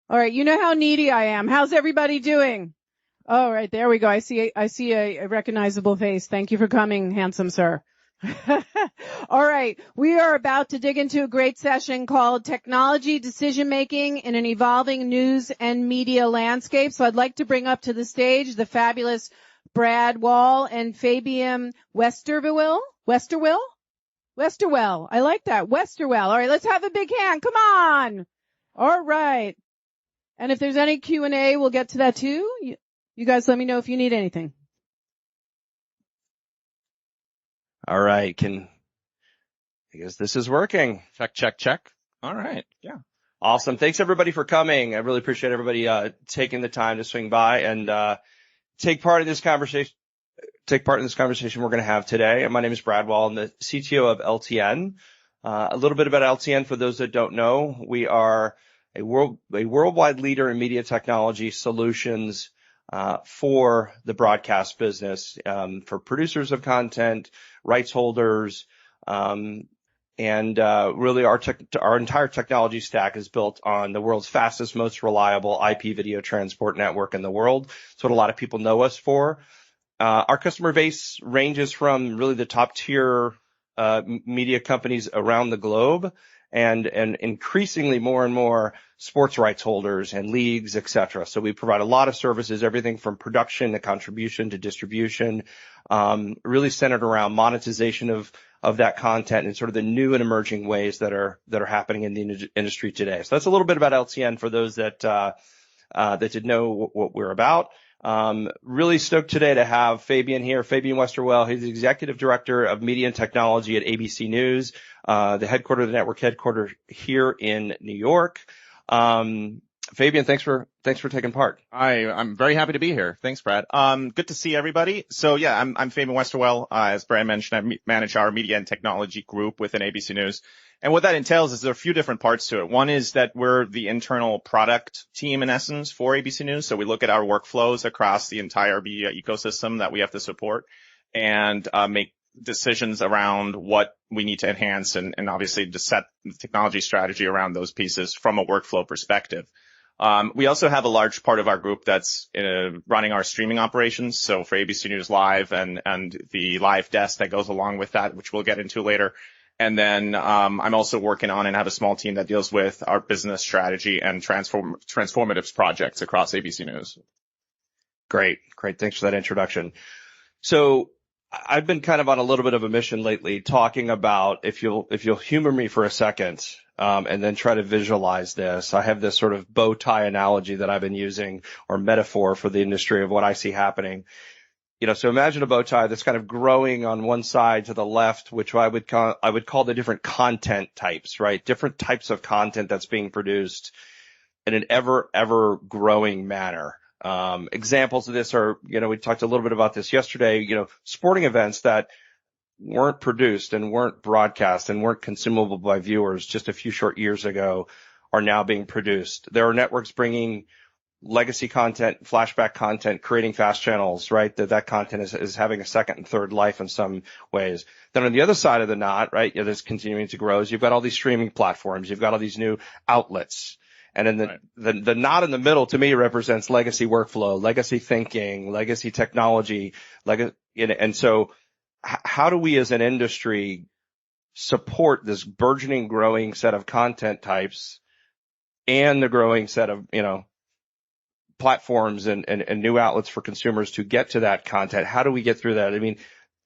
All right, you know how needy I am. How's everybody doing? All right, there we go. I see a recognizable face. Thank you for coming, handsome sir. All right, we are about to dig into a great session called Technology Decision Making in an Evolving News and Media Landscape. So I'd like to bring up to the stage the fabulous Brad Wall and Fabian Westerwelle. I like that. Westerwelle. All right, let's have a big hand. Come on. All right. And if there's any Q&A, we'll get to that too. You guys let me know if you need anything. All right. I guess this is working. Check. All right. Yeah. Awesome. Thanks everybody for coming. I really appreciate everybody taking the time to swing by and take part in this conversation we're going to have today. My name is Brad Wall. I'm the CTO of LTN. A little bit about LTN for those that don't know. We are a worldwide leader in media technology solutions for the broadcast business, for producers of content, rights holders, and really our entire technology stack is built on the world's fastest, most reliable IP video transport network in the world. That's what a lot of people know us for. Our customer base ranges from really the top tier media companies around the globe and increasingly more and more sports rights holders and leagues, et cetera. So we provide a lot of services, everything from production to contribution to distribution, really centered around monetization of that content and sort of the new and emerging ways that are happening in the industry today. So that's a little bit about LTN for those that didn't know what we're about. Really stoked today to have Fabian here, Fabian Westerwelle. He's the Executive Director of Media and Technology at ABC News, the network headquarters here in New York. Fabian, thanks for taking part. I'm very happy to be here. Thanks, Brad. Good to see everybody. So yeah, I'm Fabian Westerwelle. As Brad mentioned, I manage our media and technology group within ABC News. And what that entails is there are a few different parts to it. One is that we're the internal product team in essence for ABC News. So we look at our workflows across the entire media ecosystem that we have to support and make decisions around what we need to enhance and obviously to set the technology strategy around those pieces from a workflow perspective. We also have a large part of our group that's running our streaming operations. So for ABC News Live and the live desk that goes along with that, which we'll get into later. And then I'm also working on and have a small team that deals with our business strategy and transformative projects across ABC News. Great. Thanks for that introduction. So I've been kind of on a little bit of a mission lately talking about, if you'll humor me for a second, and then try to visualize this. I have this sort of bow tie analogy that I've been using, or metaphor for the industry of what I see happening. So imagine a bow tie that's kind of growing on one side to the left, which I would call the different content types, right? Different types of content that's being produced in an ever growing manner. Examples of this are, we talked a little bit about this yesterday, sporting events that weren't produced and weren't broadcast and weren't consumable by viewers just a few short years ago are now being produced. There are networks bringing legacy content, flashback content, creating fast channels, right? That content is having a second and third life in some ways. Then on the other side of the knot, right, that's continuing to grow is you've got all these streaming platforms. You've got all these new outlets. And then the knot in the middle to me represents legacy workflow, legacy thinking, legacy technology, and so how do we as an industry support this burgeoning, growing set of content types and the growing set of, platforms and new outlets for consumers to get to that content? How do we get through that? I mean,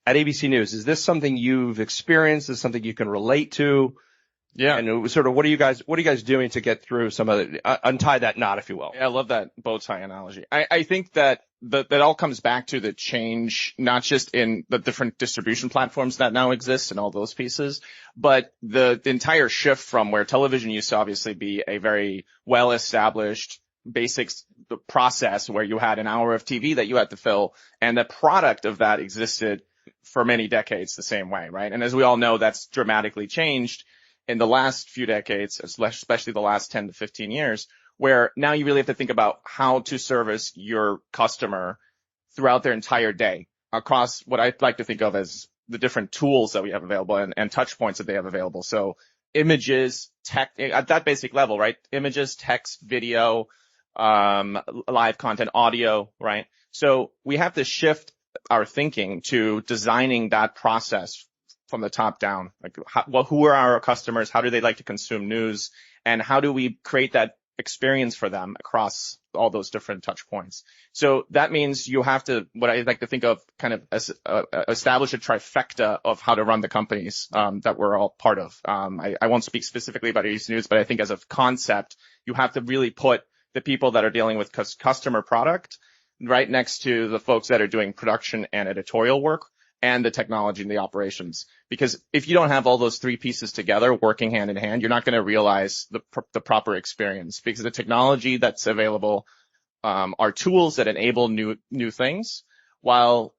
at ABC News, is this something you've experienced? Is this something you can relate to? Yeah. And sort of what are you guys doing to get through some of the, untie that knot, if you will? Yeah, I love that bow tie analogy. I think that all comes back to the change, not just in the different distribution platforms that now exist and all those pieces, but the entire shift from where television used to obviously be a very well-established basics process where you had an hour of TV that you had to fill, and the product of that existed for many decades the same way, right? And as we all know, that's dramatically changed in the last few decades, especially the last 10 to 15 years, where now you really have to think about how to service your customer throughout their entire day across what I like to think of as the different tools that we have available and touch points that they have available. So images, at that basic level, right? Images, text, video, live content, audio, right? So we have to shift our thinking to designing that process from the top down. Like, who are our customers? How do they like to consume news? And how do we create that experience for them across all those different touch points? So that means you have to, what I like to think of kind of as, establish a trifecta of how to run the companies, that we're all part of. I won't speak specifically about ABC News, but I think as a concept, you have to really put the people that are dealing with customer product right next to the folks that are doing production and editorial work and the technology and the operations. Because if you don't have all those three pieces together working hand in hand, you're not going to realize the proper experience, because the technology that's available are tools that enable new things, while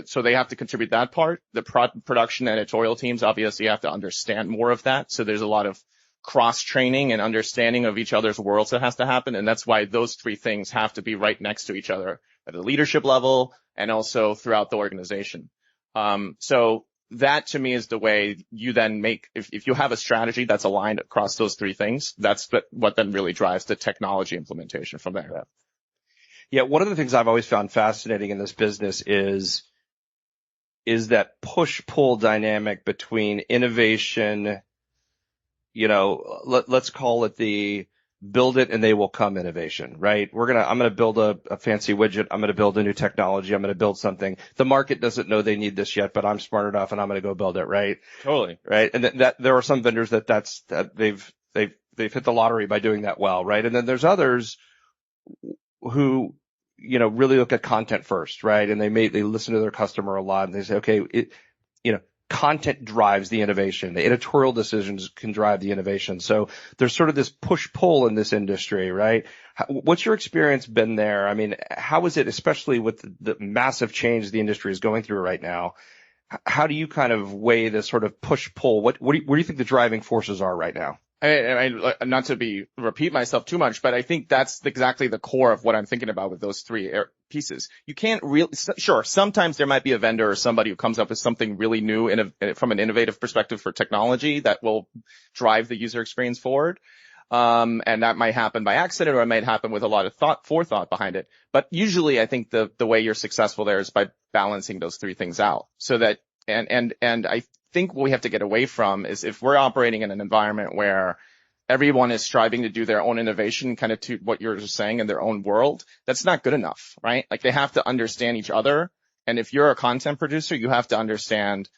so they have to contribute that part. The production and editorial teams obviously have to understand more of that. So there's a lot of cross-training and understanding of each other's worlds that has to happen. And that's why those three things have to be right next to each other at the leadership level and also throughout the organization. So that to me is the way you then make, if you have a strategy that's aligned across those three things, that's what then really drives the technology implementation from there. Yeah. One of the things I've always found fascinating in this business is that push-pull dynamic between innovation, let's call it the build it and they will come innovation, right? I'm going to build a fancy widget. I'm going to build a new technology. I'm going to build something. The market doesn't know they need this yet, but I'm smart enough and I'm going to go build it, right? Totally. Right. And that there are some vendors that they've hit the lottery by doing that well, right? And then there's others who, really look at content first, right? And they listen to their customer a lot and they say, okay, content drives the innovation. The editorial decisions can drive the innovation. So there's sort of this push-pull in this industry, right? What's your experience been there? I mean, how is it, especially with the massive change the industry is going through right now? How do you kind of weigh this sort of push-pull? What do you think the driving forces are right now? I not to repeat myself too much, but I think that's exactly the core of what I'm thinking about with those three pieces. You can't really, sure, sometimes there might be a vendor or somebody who comes up with something really new from an innovative perspective for technology that will drive the user experience forward. And that might happen by accident, or it might happen with a lot of forethought behind it. But usually I think the way you're successful there is by balancing those three things out, so that, and I think what we have to get away from is, if we're operating in an environment where everyone is striving to do their own innovation, kind of to what you're just saying, in their own world, that's not good enough, right? Like, they have to understand each other. And if you're a content producer, you have to understand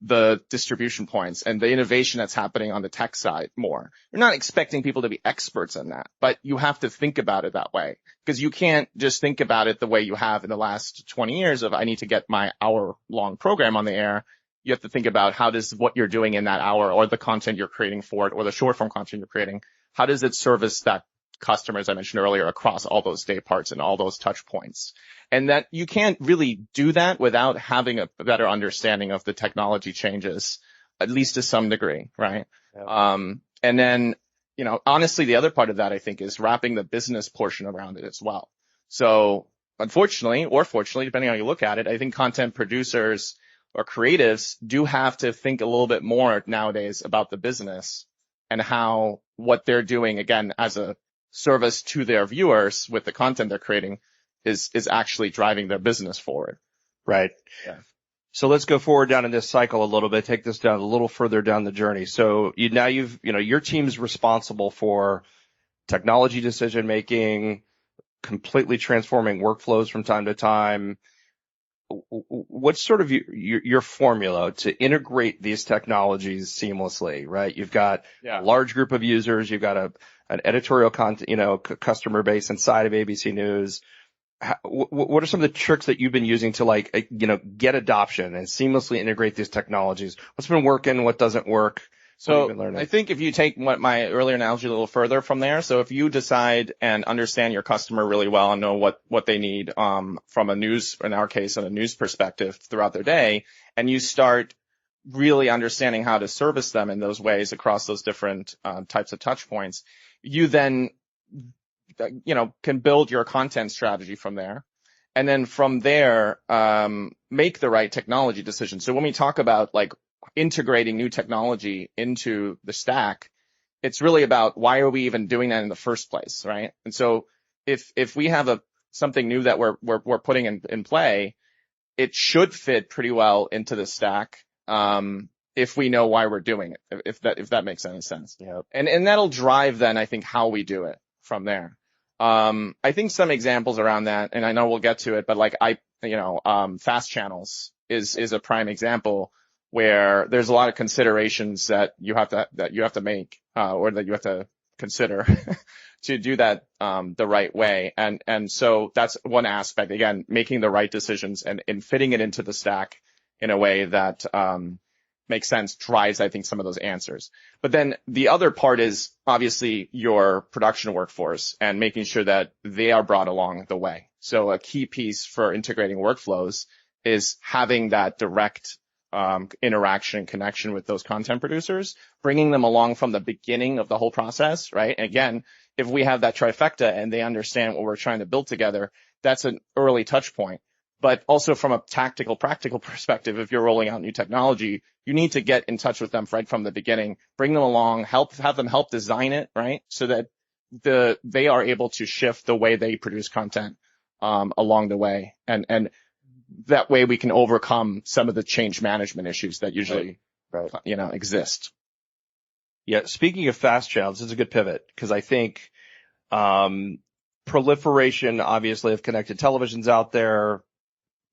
the distribution points and the innovation that's happening on the tech side more. You're not expecting people to be experts in that, but you have to think about it that way, because you can't just think about it the way you have in the last 20 years of, I need to get my hour-long program on the air. You have to think about, how does what you're doing in that hour, or the content you're creating for it, or the short form content you're creating, how does it service that customer, as I mentioned earlier, across all those day parts and all those touch points? And that you can't really do that without having a better understanding of the technology changes, at least to some degree, right? Yeah. And then, honestly, the other part of that, I think, is wrapping the business portion around it as well. So unfortunately, or fortunately, depending on how you look at it, I think content producers or creatives do have to think a little bit more nowadays about the business and how what they're doing, again, as a service to their viewers with the content they're creating, is actually driving their business forward. Right. Yeah. So let's go forward down in this cycle a little bit, take this down a little further down the journey. So your team's responsible for technology decision making, completely transforming workflows from time to time. What's sort of your formula to integrate these technologies seamlessly, right? You've got a large group of users. You've got an editorial content, customer base inside of ABC News. What are some of the tricks that you've been using to get adoption and seamlessly integrate these technologies? What's been working? What doesn't work? So I think if you take my earlier analogy a little further from there, so if you decide and understand your customer really well and know what they need from a news, in our case, on a news perspective throughout their day, and you start really understanding how to service them in those ways across those different types of touch points, you then can build your content strategy from there. And then from there, make the right technology decision. So when we talk about integrating new technology into the stack, it's really about why are we even doing that in the first place, right? And so if we have something new that we're putting in play, it should fit pretty well into the stack. If we know why we're doing it, if that makes any sense. Yeah. And that'll drive then, I think, how we do it from there. I think some examples around that, and I know we'll get to it, but like fast channels is a prime example where there's a lot of considerations that you have to make, or that you have to consider to do that, the right way. And so that's one aspect, again, making the right decisions and fitting it into the stack in a way that, makes sense, drives, I think, some of those answers. But then the other part is obviously your production workforce and making sure that they are brought along the way. So a key piece for integrating workflows is having that direct interaction and connection with those content producers, bringing them along from the beginning of the whole process, right? And again, if we have that trifecta and they understand what we're trying to build together, that's an early touch point. But also from a tactical, practical perspective, if you're rolling out new technology, you need to get in touch with them right from the beginning, bring them along, have them help design it, right? So that they are able to shift the way they produce content, along the way. And that way we can overcome some of the change management issues that usually, right. Exist. Yeah. Speaking of fast channels, it's a good pivot because I think, proliferation, obviously, of connected televisions out there,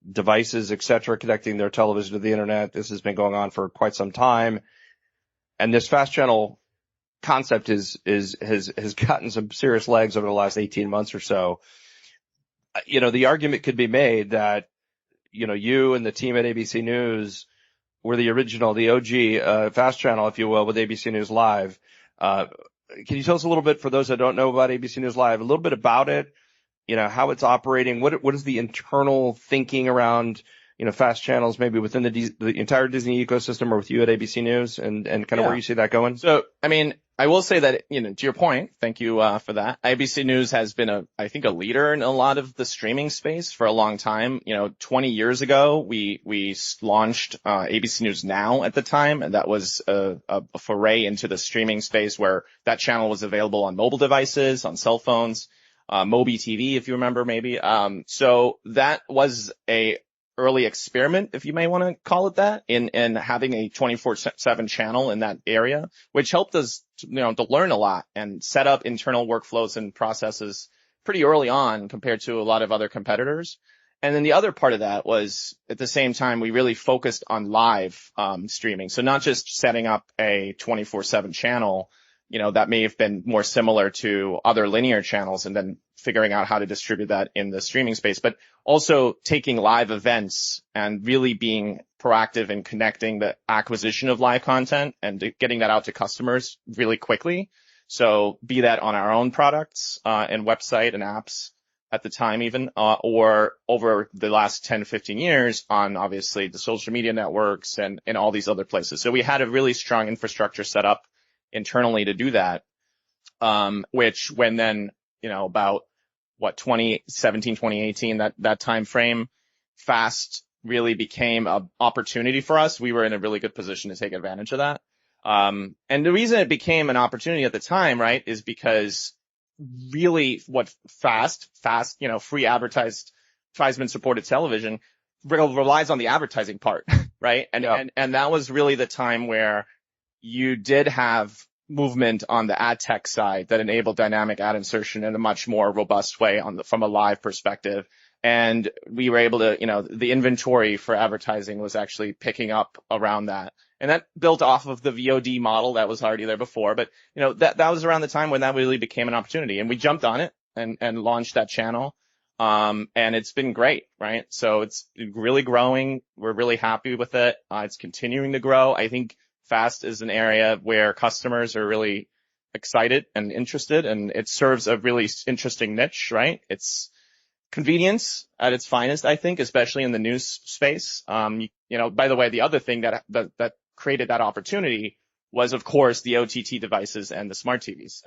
devices, et cetera, connecting their television to the internet. This has been going on for quite some time. And this fast channel concept has gotten some serious legs over the last 18 months or so. The argument could be made that, you and the team at ABC News were the OG, fast channel, if you will, with ABC News Live. Can you tell us a little bit, for those that don't know about ABC News Live, a little bit about it? How it's operating, what is the internal thinking around, fast channels, maybe within the entire Disney ecosystem or with you at ABC News and kind of where you see that going? So, I will say that, to your point, thank you, for that. ABC News has been I think a leader in a lot of the streaming space for a long time. 20 years ago, we launched, ABC News Now at the time, and that was a foray into the streaming space where that channel was available on mobile devices, on cell phones. Mobi TV, if you remember, maybe. So that was a early experiment, if you may want to call it that, in having a 24/7 channel in that area, which helped us, to learn a lot and set up internal workflows and processes pretty early on compared to a lot of other competitors. And then the other part of that was, at the same time, we really focused on live streaming. So not just setting up a 24/7 channel, that may have been more similar to other linear channels and then figuring out how to distribute that in the streaming space, but also taking live events and really being proactive in connecting the acquisition of live content and getting that out to customers really quickly. So be that on our own products, and website and apps at the time even, or over the last 10, 15 years on obviously the social media networks and all these other places. So we had a really strong infrastructure set up internally to do that, which when then, about 2017, 2018, that time frame, fast really became an opportunity for us. We were in a really good position to take advantage of that. And the reason it became an opportunity at the time, right, is because really what fast, free advertisement supported television relies on the advertising part, right? And that was really the time where you did have movement on the ad tech side that enabled dynamic ad insertion in a much more robust way from a live perspective. And we were able to, the inventory for advertising was actually picking up around that. And that built off of the VOD model that was already there before. But, that was around the time when that really became an opportunity. And we jumped on it and launched that channel. And it's been great, right? So it's really growing. We're really happy with it. It's continuing to grow. I think fast is an area where customers are really excited and interested, and it serves a really interesting niche, right? It's convenience at its finest, I think, especially in the news space. By the way, the other thing that created that opportunity was, of course, the OTT devices and the smart TVs.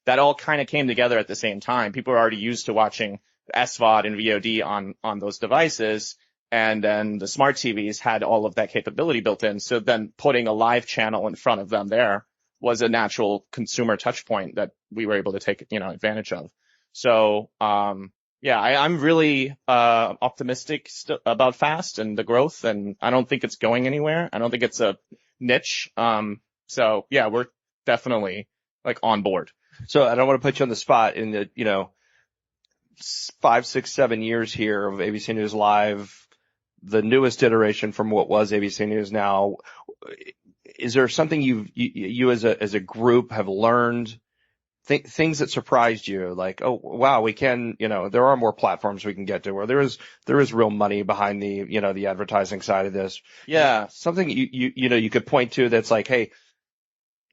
That all kind of came together at the same time. People are already used to watching SVOD and VOD on those devices. And then the smart TVs had all of that capability built in. So then putting a live channel in front of them there was a natural consumer touch point that we were able to take, advantage of. So, yeah, I'm really optimistic about FAST and the growth, and I don't think it's going anywhere. I don't think it's a niche. So yeah, we're definitely like on board. So I don't want to put you on the spot in the, 5, 6, 7 years here of ABC News Live, the newest iteration from what was ABC News now. Is there something you as a group have learned? Things that surprised you, like, oh wow, we can, there are more platforms we can get to where there is real money behind the advertising side of this. Yeah. Something you could point to that's like, hey,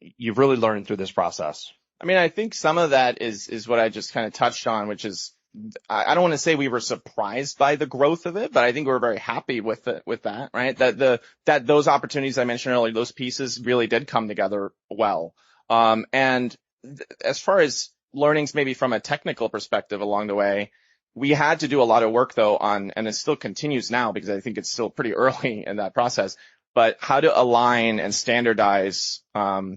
you've really learned through this process. I mean, I think some of that is what I just kind of touched on, which is, I don't want to say we were surprised by the growth of it, but I think we're very happy with that, right? That those opportunities I mentioned earlier, those pieces really did come together well. And as far as learnings, maybe from a technical perspective along the way, we had to do a lot of work though and it still continues now because I think it's still pretty early in that process, but how to align and standardize,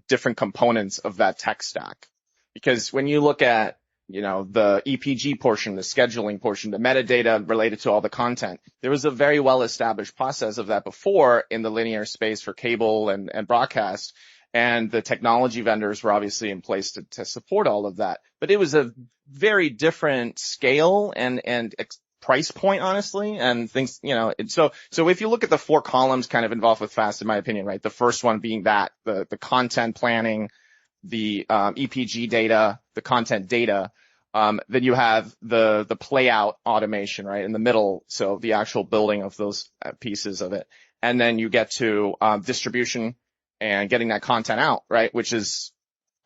different components of that tech stack. Because when you look at, the EPG portion, the scheduling portion, the metadata related to all the content, there was a very well established process of that before in the linear space for cable and broadcast. And the technology vendors were obviously in place to support all of that. But it was a very different scale and price point, honestly, and things, so if you look at the 4 columns kind of involved with FAST, in my opinion, right? The first one being that, the content planning, the EPG data, the content data. Then you have the play out automation, right? In the middle. So the actual building of those pieces of it. And then you get to distribution and getting that content out, right? Which is,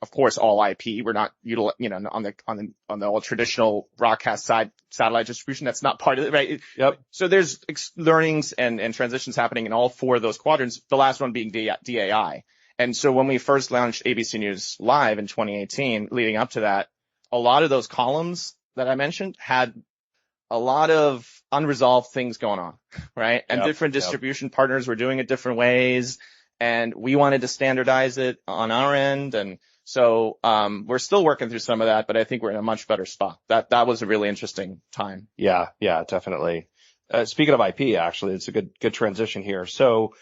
of course, all IP. We're not on the old traditional broadcast side, satellite distribution. That's not part of it, right? Yep. So there's learnings and transitions happening in all 4 of those quadrants. The last one being DAI. And so when we first launched ABC News Live in 2018, leading up to that, a lot of those columns that I mentioned had a lot of unresolved things going on, right? And different distribution partners were doing it different ways. And we wanted to standardize it on our end. And so, we're still working through some of that, but I think we're in a much better spot. That was a really interesting time. Yeah, definitely. Speaking of IP, actually, it's a good transition here. So,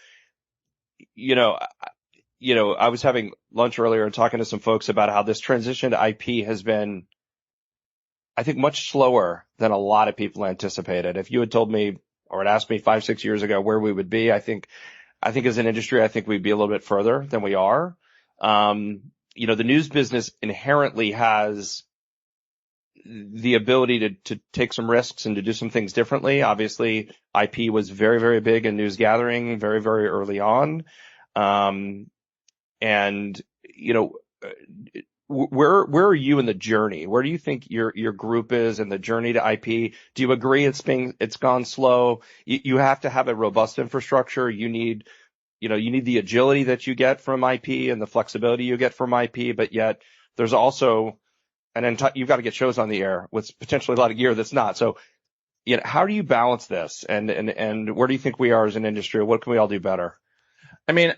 I was having lunch earlier and talking to some folks about how this transition to IP has been, I think, much slower than a lot of people anticipated. If you had told me or had asked me 5, 6 years ago where we would be, I think as an industry, I think we'd be a little bit further than we are. The news business inherently has the ability to take some risks and to do some things differently. Obviously, IP was very, very big in news gathering very, very early on. Where are you in the journey? Where do you think your group is in the journey to IP? Do you agree it's gone slow? You have to have a robust infrastructure. You need the agility that you get from IP and the flexibility you get from IP, but yet there's also you've got to get shows on the air with potentially a lot of gear that's not. So, how do you balance this? And where do you think we are as an industry? What can we all do better? I mean,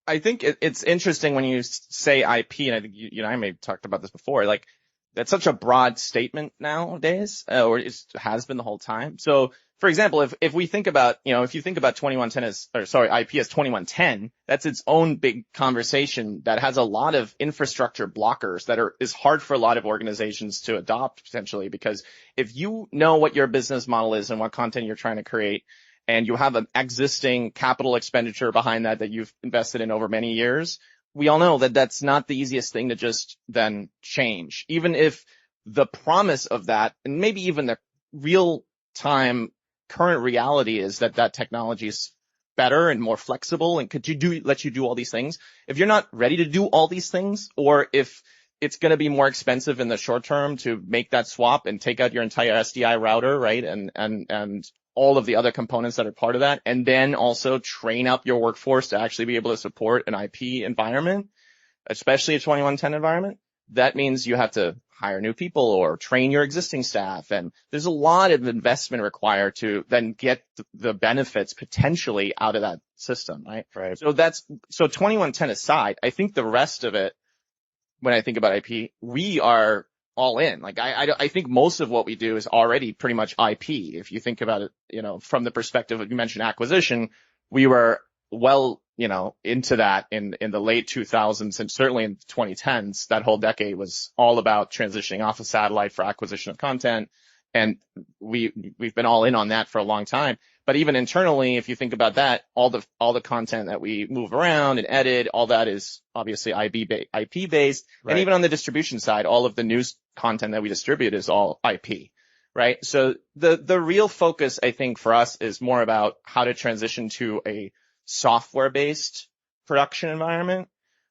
I think it's interesting when you say IP, and I think I may have talked about this before. Like, that's such a broad statement nowadays, or it has been the whole time. So, for example, if we think about, if you think about IP as 2110, that's its own big conversation that has a lot of infrastructure blockers that is hard for a lot of organizations to adopt potentially, because if you know what your business model is and what content you're trying to create, and you have an existing capital expenditure behind that you've invested in over many years, we all know that that's not the easiest thing to just then change. Even if the promise of that, and maybe even the real time current reality is that technology is better and more flexible and let you do all these things. If you're not ready to do all these things, or if it's going to be more expensive in the short term to make that swap and take out your entire SDI router, right? And all of the other components that are part of that, and then also train up your workforce to actually be able to support an IP environment, especially a 2110 environment, that means you have to hire new people or train your existing staff. And there's a lot of investment required to then get the benefits potentially out of that system, right? Right. So 2110 aside, I think the rest of it, when I think about IP, we are all in. Like I think most of what we do is already pretty much IP. If you think about it, from the perspective of, you mentioned acquisition, we were well, into that in the late 2000s and certainly in the 2010s. That whole decade was all about transitioning off of satellite for acquisition of content. And we've been all in on that for a long time. But even internally, if you think about that, all the content that we move around and edit, all that is obviously IP based. Right. And even on the distribution side, all of the news content that we distribute is all IP, right? So the real focus, I think, for us is more about how to transition to a software based production environment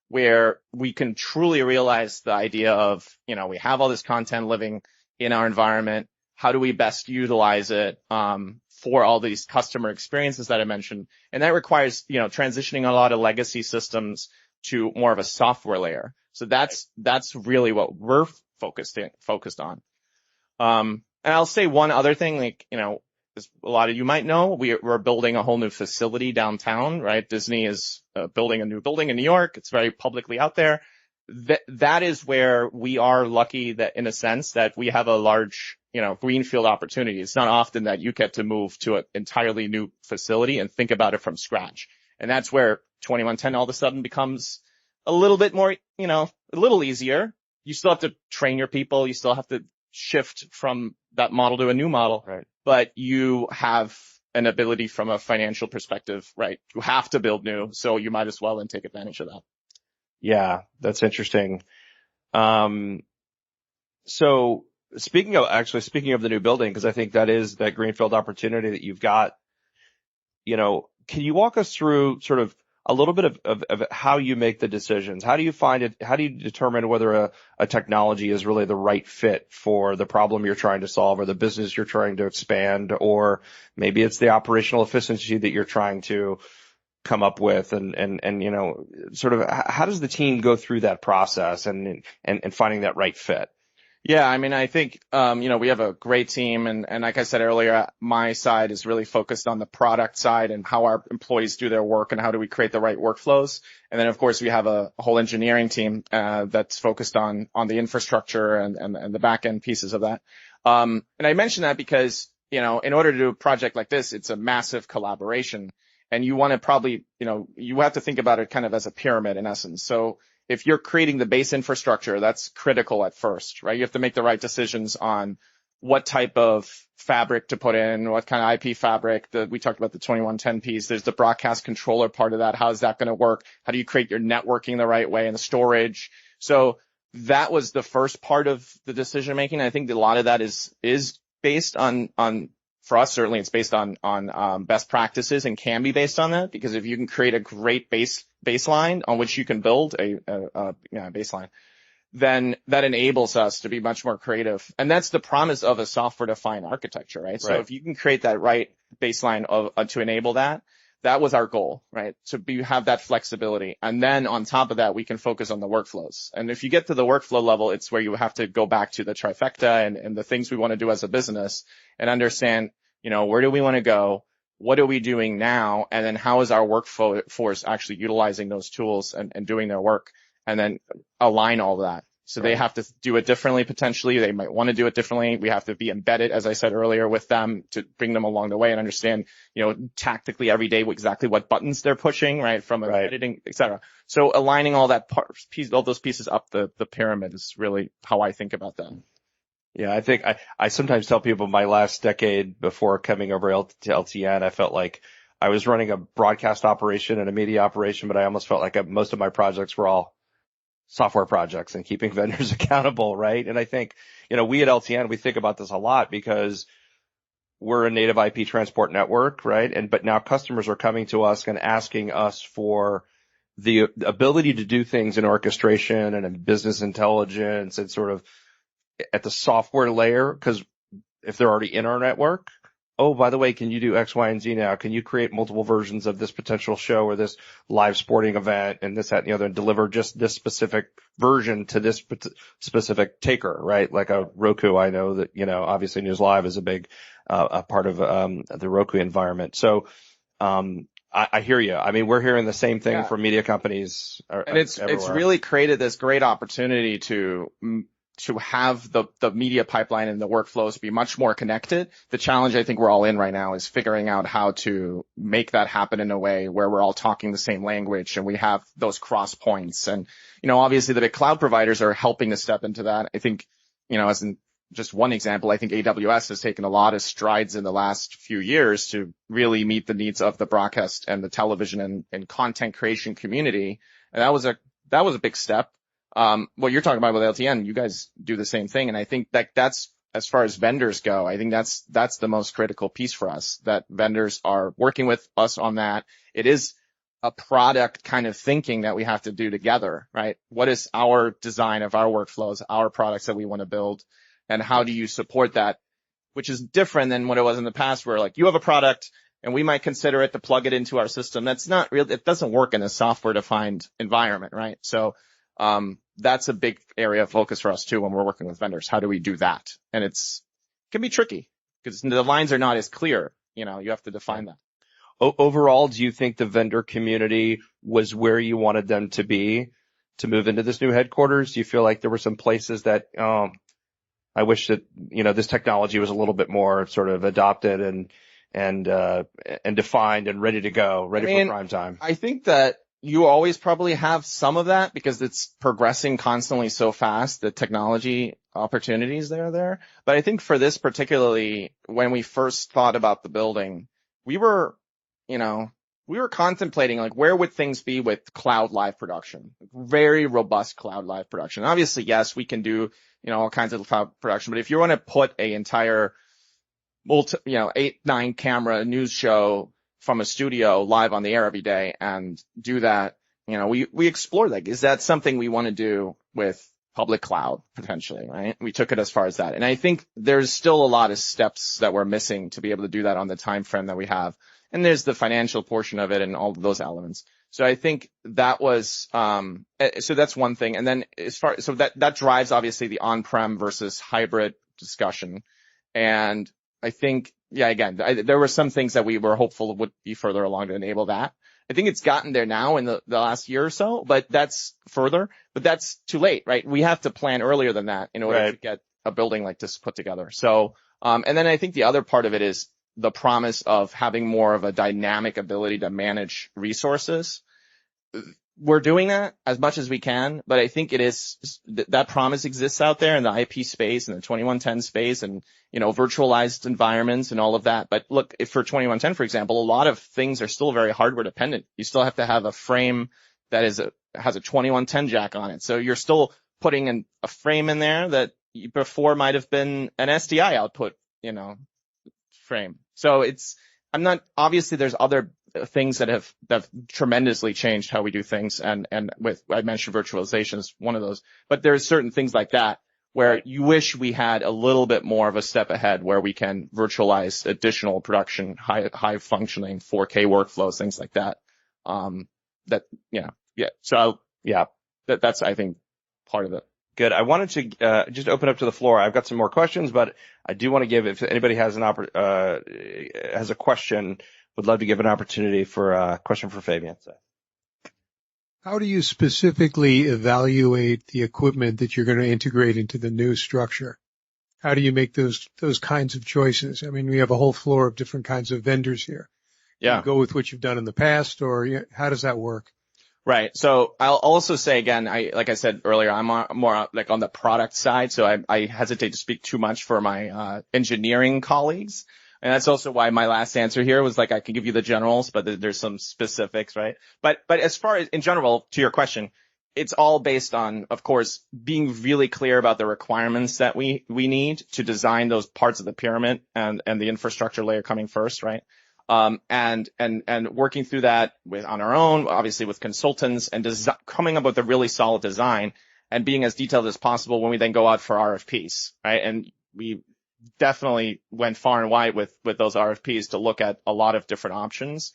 where we can truly realize the idea of, we have all this content living in our environment. How do we best utilize it for all these customer experiences that I mentioned? And that requires, transitioning a lot of legacy systems to more of a software layer. So that's really what we're focused on. And I'll say one other thing, as a lot of you might know, we're building a whole new facility downtown, right? Disney is building a new building in New York. It's very publicly out there. That is where we are lucky that, in a sense, that we have a large, greenfield opportunity. It's not often that you get to move to an entirely new facility and think about it from scratch. And that's where 2110 all of a sudden becomes a little bit more, a little easier. You still have to train your people. You still have to shift from that model to a new model. Right. But you have an ability from a financial perspective, right? You have to build new, so you might as well then take advantage of that. Yeah, that's interesting. So speaking of the new building, because I think that is that greenfield opportunity that you've got, can you walk us through sort of a little bit of how you make the decisions? How do you find it? How do you determine whether a technology is really the right fit for the problem you're trying to solve or the business you're trying to expand, or maybe it's the operational efficiency that you're trying to come up with, and sort of how does the team go through that process and finding that right fit? Yeah, I mean, I think, we have a great team, and like I said earlier, my side is really focused on the product side and how our employees do their work and how do we create the right workflows. And then, of course, we have a whole engineering team, that's focused on the infrastructure and the back end pieces of that. And I mention that because, in order to do a project like this, it's a massive collaboration, and you want to probably, you have to think about it kind of as a pyramid in essence. So if you're creating the base infrastructure, that's critical at first, right? You have to make the right decisions on what type of fabric to put in, what kind of IP fabric. We talked about the 2110 piece. There's the broadcast controller part of that. How is that going to work? How do you create your networking the right way and the storage? So that was the first part of the decision making. I think a lot of that is based on for us, certainly it's based on best practices and can be based on that, because if you can create a great baseline on which you can build a baseline, then that enables us to be much more creative. And that's the promise of a software-defined architecture, right? So if you can create that right baseline to enable that, that was our goal, right? So have that flexibility. And then on top of that, we can focus on the workflows. And if you get to the workflow level, it's where you have to go back to the trifecta and the things we want to do as a business and understand, where do we want to go? What are we doing now? And then how is our workforce actually utilizing those tools and doing their work? And then align all that. So they have to do it differently, potentially. They might want to do it differently. We have to be embedded, as I said earlier, with them to bring them along the way and understand, tactically every day exactly what buttons they're pushing, right? From editing, et cetera. So aligning all all those pieces up the pyramid is really how I think about that. Yeah, I think I sometimes tell people my last decade before coming over to LTN, I felt like I was running a broadcast operation and a media operation, but I almost felt like most of my projects were all software projects and keeping vendors accountable, right? And I think, we at LTN, we think about this a lot because we're a native IP transport network, right? But now customers are coming to us and asking us for the ability to do things in orchestration and in business intelligence and sort of at the software layer, because if they're already in our network, oh, by the way, can you do X, Y, and Z now? Can you create multiple versions of this potential show or this live sporting event and this, that, and the other, and deliver just this specific version to this specific taker, right? Like a Roku. I know that, obviously News Live is a big, a part of, the Roku environment. So, I hear you. I mean, we're hearing the same thing from media companies. And it's really created this great opportunity to have the media pipeline and the workflows be much more connected. The challenge I think we're all in right now is figuring out how to make that happen in a way where we're all talking the same language and we have those cross points. And, obviously the big cloud providers are helping to step into that. I think, as in just one example, I think AWS has taken a lot of strides in the last few years to really meet the needs of the broadcast and the television and content creation community. And that was a big step. What you're talking about with LTN, you guys do the same thing. And I think that's, as far as vendors go, I think that's the most critical piece for us, that vendors are working with us on that. It is a product kind of thinking that we have to do together, right? What is our design of our workflows, our products that we want to build, and how do you support that? Which is different than what it was in the past, where like you have a product and we might consider it to plug it into our system. That's not real. It doesn't work in a software defined environment, right? So, that's a big area of focus for us too when we're working with vendors. How do we do that? And it can be tricky because the lines are not as clear. You have to define that. Overall, do you think the vendor community was where you wanted them to be to move into this new headquarters? Do you feel like there were some places that, I wish that, this technology was a little bit more sort of adopted and defined and ready to go, for prime time? I think that you always probably have some of that because it's progressing constantly so fast, the technology opportunities that are there. But I think for this particularly, when we first thought about the building, we were contemplating like where would things be with cloud live production, very robust cloud live production. Obviously, yes, we can do, all kinds of cloud production, but if you want to put a entire 8-9 camera news show from a studio live on the air every day and do that, we explored that. Is that something we want to do with public cloud potentially, right? We took it as far as that. And I think there's still a lot of steps that we're missing to be able to do that on the time frame that we have. And there's the financial portion of it and all of those elements. So I think that was, so that's one thing. And then so that drives obviously the on-prem versus hybrid discussion. And I think, again, there were some things that we were hopeful would be further along to enable that. I think it's gotten there now in the last year or so, but that's too late, right? We have to plan earlier than that in order to get a building like this put together. So, and then I think the other part of it is the promise of having more of a dynamic ability to manage resources. We're doing that as much as we can, but I think it is that promise exists out there in the IP space and the 2110 space and, virtualized environments and all of that. But look, if for 2110, for example, a lot of things are still very hardware dependent. You still have to have a frame that has a 2110 jack on it. So you're still putting in a frame in there that before might have been an SDI output, frame. So obviously there's other things that have tremendously changed how we do things. And I mentioned virtualization is one of those, but there's certain things like that where you wish we had a little bit more of a step ahead where we can virtualize additional production, high functioning 4K workflows, things like that. So that's, I think, part of it. Good. I wanted to just open up to the floor. I've got some more questions, but I do want to give, if anybody has has a question, would love to give an opportunity for a question for Fabian. So. How do you specifically evaluate the equipment that you're going to integrate into the new structure? How do you make those kinds of choices? I mean, we have a whole floor of different kinds of vendors here. Yeah. Do you go with what you've done in the past, or how does that work? Right. So I'll also say again, like I said earlier, I'm more like on the product side. So I hesitate to speak too much for my engineering colleagues. And that's also why my last answer here was like, I can give you the generals, but there's some specifics, right? But as far as in general, to your question, it's all based on, of course, being really clear about the requirements that we need to design those parts of the pyramid and the infrastructure layer coming first, right? And working through that on our own, obviously with consultants and coming up with a really solid design and being as detailed as possible when we then go out for RFPs, right? And definitely went far and wide with those RFPs to look at a lot of different options.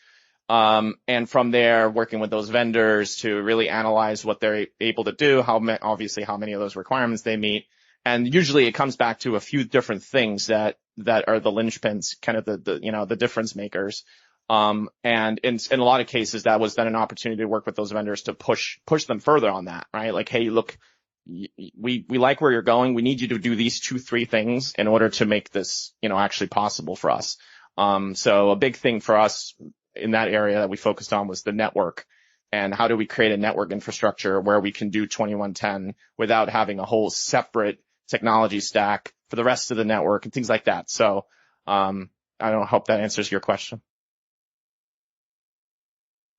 And from there, working with those vendors to really analyze what they're able to do, obviously how many of those requirements they meet. And usually it comes back to a few different things that are the linchpins, kind of the difference makers. And in a lot of cases, that was then an opportunity to work with those vendors to push them further on that, right? Like, hey, look, we like where you're going. We need you to do these 2-3 things in order to make this, actually possible for us. So a big thing for us in that area that we focused on was the network, and how do we create a network infrastructure where we can do 2110 without having a whole separate technology stack for the rest of the network and things like that. So, I hope that answers your question.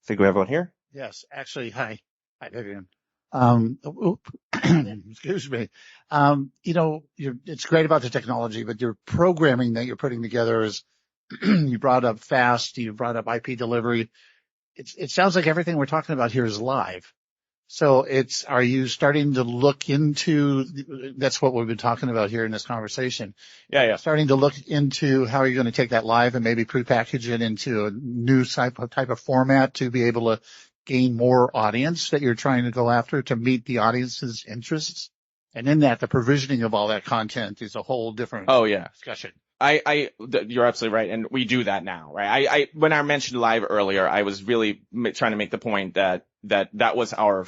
I think we have one here. Yes, actually, hi, Fabian. Excuse me. It's great about the technology, but your programming that you're putting together is, you brought up fast, you brought up IP delivery. It sounds like everything we're talking about here is live. So are you starting to look into, that's what we've been talking about here in this conversation. Yeah. Starting to look into how you're going to take that live and maybe prepackage it into a new type of format to be able to gain more audience that you're trying to go after to meet the audience's interests. And in that, the provisioning of all that content is a whole different discussion. You're absolutely right. And we do that now, right? When I mentioned live earlier, I was really trying to make the point that was our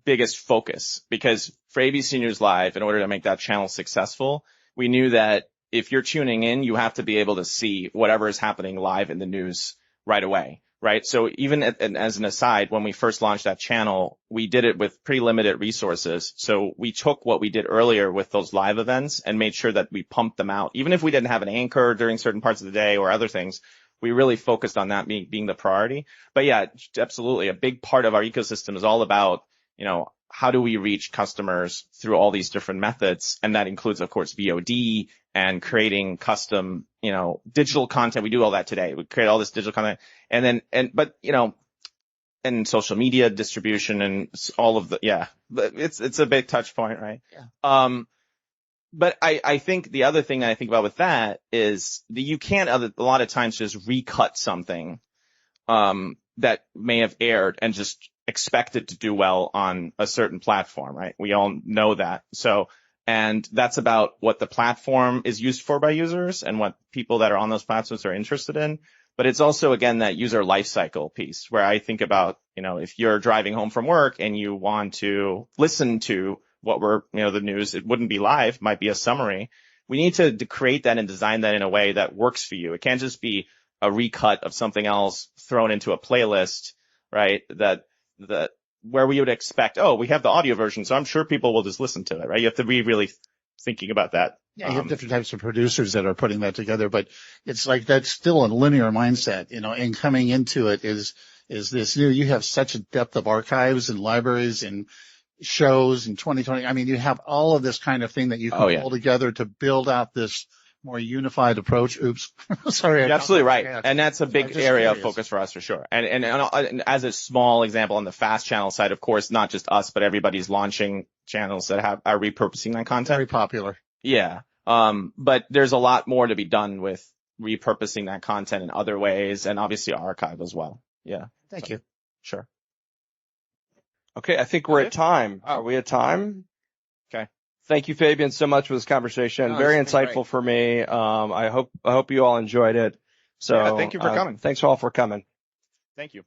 biggest focus, because for ABC News Live, in order to make that channel successful, we knew that if you're tuning in, you have to be able to see whatever is happening live in the news right away. Right. So even as an aside, when we first launched that channel, we did it with pretty limited resources. So we took what we did earlier with those live events and made sure that we pumped them out. Even if we didn't have an anchor during certain parts of the day or other things, we really focused on that being the priority. But yeah, absolutely. A big part of our ecosystem is all about, how do we reach customers through all these different methods? And that includes, of course, VOD and creating custom, digital content. We do all that today. We create all this digital content and social media distribution and all of it's a big touch point, right? Yeah. But I think the other thing that I think about with that is that you can't a lot of times just recut something, that may have aired and just expect it to do well on a certain platform, right? We all know that. So, and that's about what the platform is used for by users and what people that are on those platforms are interested in. But it's also, again, that user lifecycle piece where I think about, if you're driving home from work and you want to listen to what the news, it wouldn't be live, might be a summary. We need to create that and design that in a way that works for you. It can't just be a recut of something else thrown into a playlist, right? That where we would expect, we have the audio version, so I'm sure people will just listen to it, right? You have to be really thinking about that. Yeah, you have different types of producers that are putting that together, but it's like that's still a linear mindset, and coming into it is this new, you have such a depth of archives and libraries and shows in 2020. I mean, you have all of this kind of thing that you can pull together to build out this more unified approach. Oops. Sorry. You're absolutely right. And that's a big area of focus for us for sure. And as a small example on the fast channel side, of course, not just us, but everybody's launching channels that are repurposing that content. Very popular. Yeah. But there's a lot more to be done with repurposing that content in other ways, and obviously archive as well. Yeah. Thank you. Sure. Okay. I think we're at time. Are we at time? Okay. Thank you, Fabian, so much for this conversation. Very insightful for me. I hope you all enjoyed it. So thank you for coming. Thanks all for coming. Thank you.